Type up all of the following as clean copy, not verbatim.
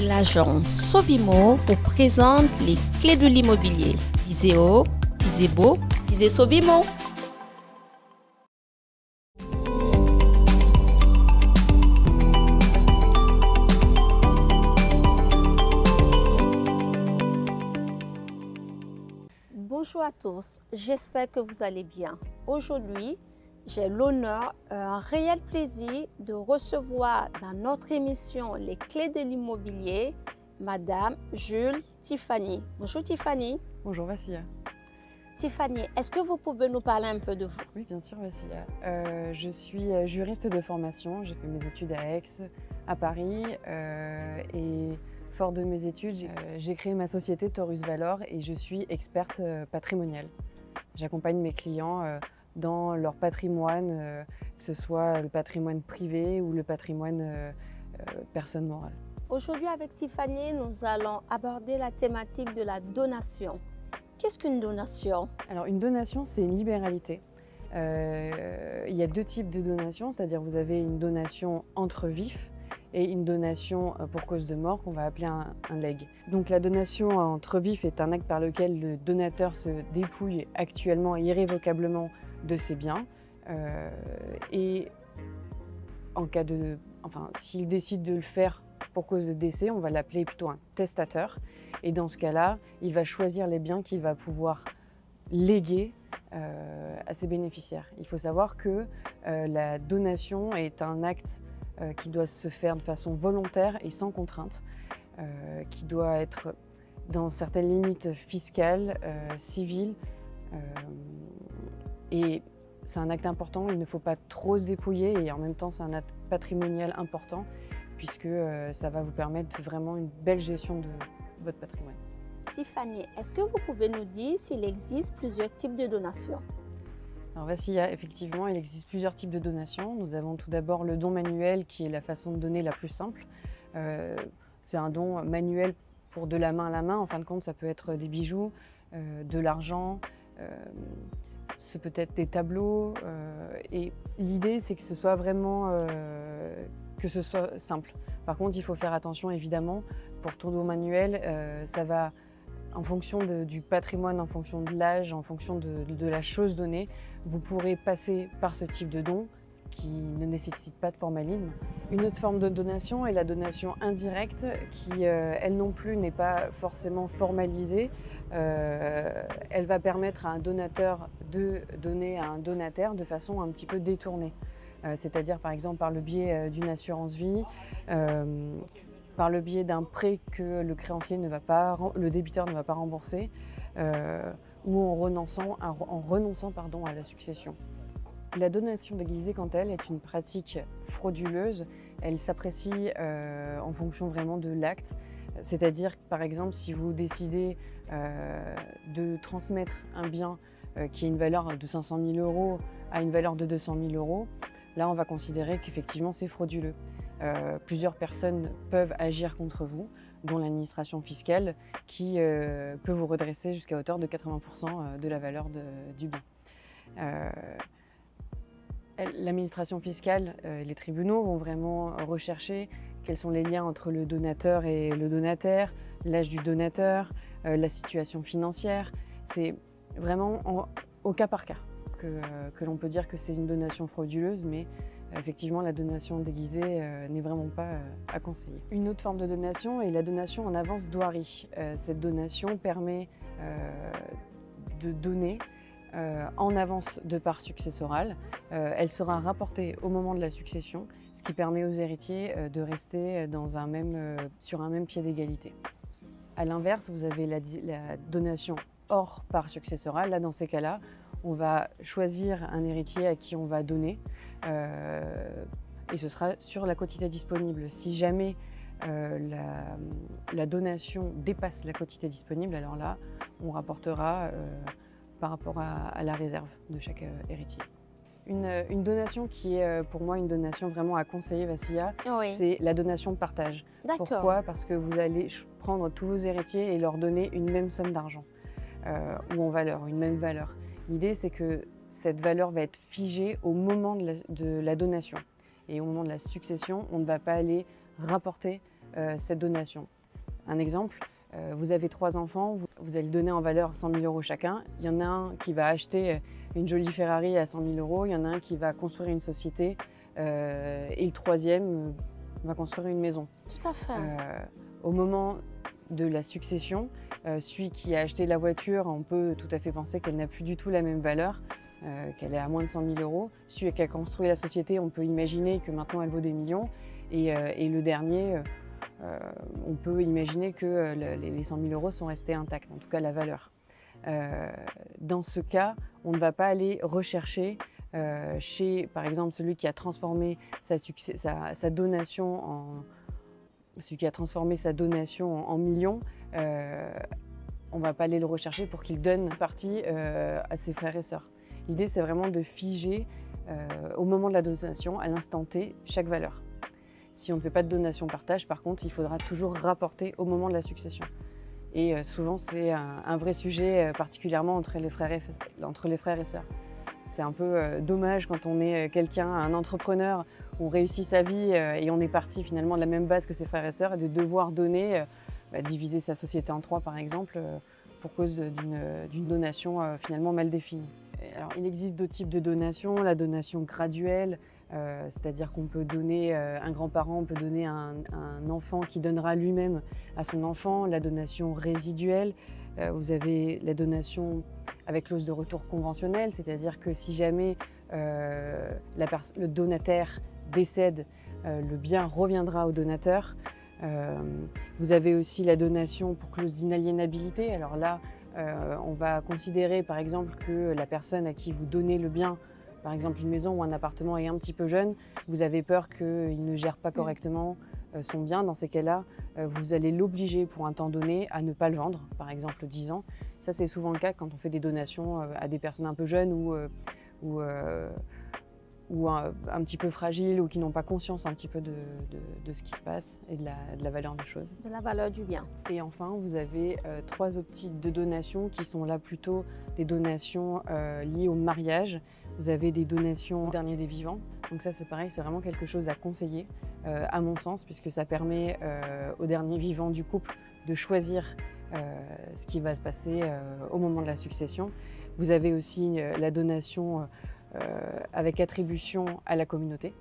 l'agence Sovimo vous présente les clés de l'immobilier. Visez haut, visez beau, visez Sovimo. Bonjour à tous, j'espère que vous allez bien. Aujourd'hui, j'ai l'honneur, un réel plaisir de recevoir dans notre émission Les clés de l'immobilier, Madame Jules Tiffany. Bonjour Tiffany. Bonjour Vassia. Tiffany, est-ce que vous pouvez nous parler un peu de vous? Oui, bien sûr Vassia. Je suis juriste de formation, j'ai fait mes études à Aix, à Paris, et fort de mes études, j'ai créé ma société Taurus Valor et je suis experte patrimoniale. J'accompagne mes clients dans leur patrimoine, que ce soit le patrimoine privé ou le patrimoine personne morale. Aujourd'hui avec Tiffany, nous allons aborder la thématique de la donation. Qu'est-ce qu'une donation? Alors une donation, c'est une libéralité. Il y a deux types de donations, c'est-à-dire vous avez une donation entre vifs et une donation pour cause de mort qu'on va appeler un leg. Donc la donation entre vifs est un acte par lequel le donateur se dépouille actuellement et irrévocablement de ses biens. Et en cas de, s'il décide de le faire pour cause de décès, on va l'appeler plutôt un testateur. Et dans ce cas-là, il va choisir les biens qu'il va pouvoir léguer à ses bénéficiaires. Il faut savoir que la donation est un acte qui doit se faire de façon volontaire et sans contrainte, qui doit être dans certaines limites fiscales, civiles, et c'est un acte important, il ne faut pas trop se dépouiller et en même temps c'est un acte patrimonial important puisque ça va vous permettre vraiment une belle gestion de votre patrimoine. Tiffany, est-ce que vous pouvez nous dire s'il existe plusieurs types de donations? Alors Vassia, effectivement, il existe plusieurs types de donations. Nous avons tout d'abord le don manuel qui est la façon de donner la plus simple. C'est un don manuel pour de la main à la main. En fin de compte, ça peut être des bijoux, de l'argent, ce peut être des tableaux. Et l'idée, c'est que ce soit vraiment que ce soit simple. Par contre, il faut faire attention, évidemment, pour tout don manuel, ça va en fonction du patrimoine, en fonction de l'âge, en fonction de la chose donnée, vous pourrez passer par ce type de don qui ne nécessite pas de formalisme. Une autre forme de donation est la donation indirecte qui, elle non plus, n'est pas forcément formalisée. Elle va permettre à un donateur de donner à un donataire de façon un petit peu détournée. C'est-à-dire par exemple par le biais d'une assurance vie, par le biais d'un prêt que le créancier le débiteur ne va pas rembourser, ou en renonçant à la succession. La donation déguisée, quant à elle, est une pratique frauduleuse. Elle s'apprécie en fonction vraiment de l'acte. C'est-à-dire, par exemple, si vous décidez de transmettre un bien qui a une valeur de 500 000 € à une valeur de 200 000 €, là, on va considérer qu'effectivement, c'est frauduleux. Plusieurs personnes peuvent agir contre vous, dont l'administration fiscale, qui peut vous redresser jusqu'à hauteur de 80% de la valeur du bien. L'administration fiscale, les tribunaux vont vraiment rechercher quels sont les liens entre le donateur et le donataire, l'âge du donateur, la situation financière. C'est vraiment au cas par cas que l'on peut dire que c'est une donation frauduleuse, mais effectivement, la donation déguisée n'est vraiment pas à conseiller. Une autre forme de donation est la donation en avance douarie. Cette donation permet de donner en avance de part successorale. Elle sera rapportée au moment de la succession, ce qui permet aux héritiers de rester sur un même pied d'égalité. À l'inverse, vous avez la donation hors part successorale. Là, dans ces cas-là, on va choisir un héritier à qui on va donner et ce sera sur la quotité disponible. Si jamais la donation dépasse la quotité disponible, alors là, on rapportera par rapport à la réserve de chaque héritier. Une donation qui est pour moi une donation vraiment à conseiller, Vassia, Oui. C'est la donation de partage. D'accord. Pourquoi? Parce que vous allez prendre tous vos héritiers et leur donner une même somme d'argent ou en valeur, une même valeur. L'idée, c'est que cette valeur va être figée au moment de la donation. Et au moment de la succession, on ne va pas aller rapporter cette donation. Un exemple, vous avez 3 enfants, vous allez donner en valeur 100 000 € chacun. Il y en a un qui va acheter une jolie Ferrari à 100 000 €, il y en a un qui va construire une société et le troisième va construire une maison. Tout à fait. Au moment de la succession, celui qui a acheté la voiture, on peut tout à fait penser qu'elle n'a plus du tout la même valeur, qu'elle est à moins de 100 000 €. Celui qui a construit la société, on peut imaginer que maintenant elle vaut des millions. Et le dernier, on peut imaginer que les 100 000 € sont restés intacts, en tout cas la valeur. Dans ce cas, on ne va pas aller rechercher chez, par exemple, celui qui a transformé sa donation en millions. On ne va pas aller le rechercher pour qu'il donne une partie à ses frères et sœurs. L'idée, c'est vraiment de figer au moment de la donation, à l'instant T, chaque valeur. Si on ne fait pas de donation partage, par contre, il faudra toujours rapporter au moment de la succession. Et souvent, c'est un vrai sujet, particulièrement entre les frères et sœurs. C'est un peu dommage quand on est un entrepreneur, on réussit sa vie et on est parti finalement de la même base que ses frères et sœurs, et de devoir donner, diviser sa société en 3 par exemple, pour cause d'une donation finalement mal définie. Alors, il existe 2 types de donations, la donation graduelle, c'est-à-dire qu'on peut donner, un grand-parent peut donner à un enfant qui donnera lui-même à son enfant, la donation résiduelle. Vous avez la donation avec clause de retour conventionnelle, c'est-à-dire que si jamais le donataire décède, le bien reviendra au donateur. Vous avez aussi la donation pour clause d'inaliénabilité. Alors là, on va considérer par exemple que la personne à qui vous donnez le bien, par exemple une maison ou un appartement, est un petit peu jeune, vous avez peur qu'il ne gère pas correctement son bien. Dans ces cas-là, vous allez l'obliger pour un temps donné à ne pas le vendre, par exemple 10 ans. Ça, c'est souvent le cas quand on fait des donations à des personnes un peu jeunes ou un petit peu fragiles, ou qui n'ont pas conscience un petit peu de ce qui se passe et de la valeur des choses. De la valeur du bien. Et enfin, vous avez 3 autres types de donations qui sont là plutôt des donations liées au mariage. Vous avez des donations au dernier des vivants. Donc ça, c'est pareil, c'est vraiment quelque chose à conseiller, à mon sens, puisque ça permet au dernier vivant du couple de choisir ce qui va se passer au moment de la succession. Vous avez aussi la donation avec attribution à la communauté.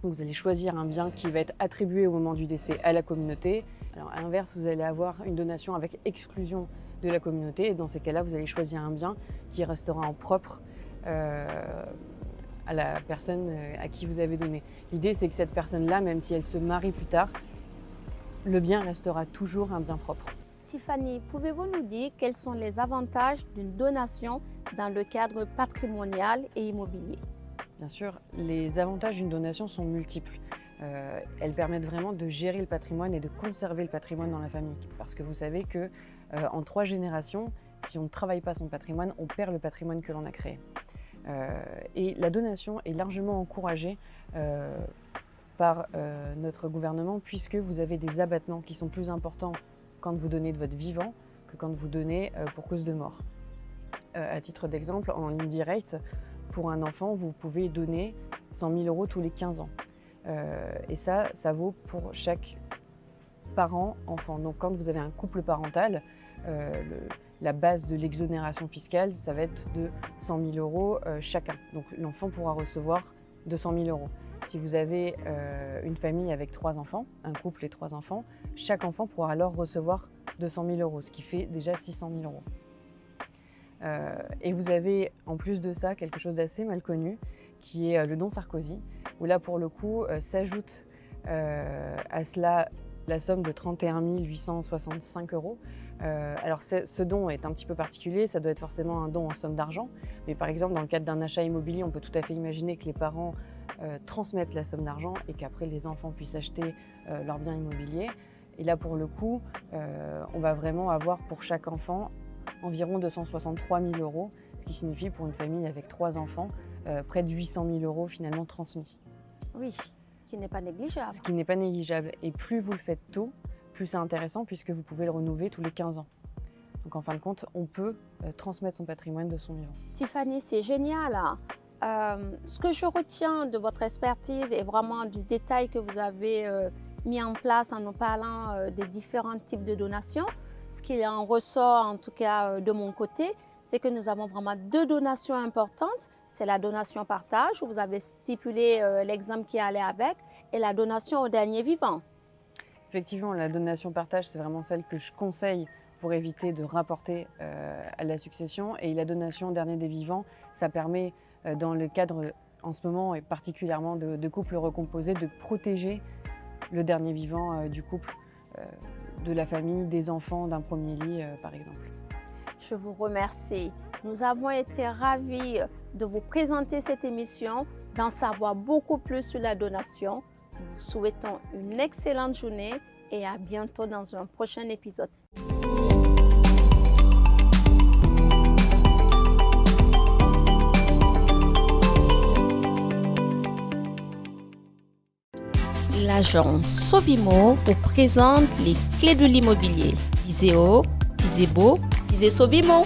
Donc vous allez choisir un bien qui va être attribué au moment du décès à la communauté. Alors à l'inverse, vous allez avoir une donation avec exclusion de la communauté, et dans ces cas-là, vous allez choisir un bien qui restera en propre à la personne à qui vous avez donné. L'idée, c'est que cette personne-là, même si elle se marie plus tard, le bien restera toujours un bien propre. Tiffany, pouvez-vous nous dire quels sont les avantages d'une donation dans le cadre patrimonial et immobilier? Bien sûr, les avantages d'une donation sont multiples. Elles permettent vraiment de gérer le patrimoine et de conserver le patrimoine dans la famille. Parce que vous savez que en 3 générations, si on ne travaille pas son patrimoine, on perd le patrimoine que l'on a créé. Et la donation est largement encouragée par notre gouvernement, puisque vous avez des abattements qui sont plus importants quand vous donnez de votre vivant que quand vous donnez pour cause de mort. À titre d'exemple, en ligne directe, pour un enfant, vous pouvez donner 100 000 € tous les 15 ans. Et ça vaut pour chaque parent-enfant. Donc quand vous avez un couple parental, la base de l'exonération fiscale, ça va être de 100 000 € chacun. Donc l'enfant pourra recevoir 200 000 €. Si vous avez une famille avec 3 enfants, un couple et 3 enfants, chaque enfant pourra alors recevoir 200 000 €, ce qui fait déjà 600 000 €. Et vous avez en plus de ça quelque chose d'assez mal connu, qui est le don Sarkozy, où là pour le coup s'ajoute à cela la somme de 31 865 €. Alors ce don est un petit peu particulier, ça doit être forcément un don en somme d'argent, mais par exemple dans le cadre d'un achat immobilier, on peut tout à fait imaginer que les parents transmettent la somme d'argent et qu'après les enfants puissent acheter leur bien immobilier. Et là pour le coup, on va vraiment avoir pour chaque enfant environ 263 000 €, ce qui signifie pour une famille avec 3 enfants, près de 800 000 € finalement transmis. Oui, ce qui n'est pas négligeable. Ce qui n'est pas négligeable. Et plus vous le faites tôt, plus c'est intéressant, puisque vous pouvez le renouveler tous les 15 ans. Donc en fin de compte, on peut transmettre son patrimoine de son vivant. Tiffany, c'est génial, hein. Ce que je retiens de votre expertise et vraiment du détail que vous avez mis en place en nous parlant des différents types de donations. Ce qui en ressort, en tout cas de mon côté, c'est que nous avons vraiment 2 donations importantes. C'est la donation partage, où vous avez stipulé l'exemple qui allait avec, et la donation au dernier vivant. Effectivement, la donation partage, c'est vraiment celle que je conseille pour éviter de rapporter à la succession. Et la donation au dernier des vivants, ça permet, dans le cadre en ce moment, et particulièrement de couples recomposés, de protéger le dernier vivant du couple, de la famille, des enfants, d'un premier lit, par exemple. Je vous remercie. Nous avons été ravis de vous présenter cette émission, d'en savoir beaucoup plus sur la donation. Nous vous souhaitons une excellente journée et à bientôt dans un prochain épisode. L'agence Sovimo vous présente les clés de l'immobilier. Visez haut, visez beau, visez Sovimo.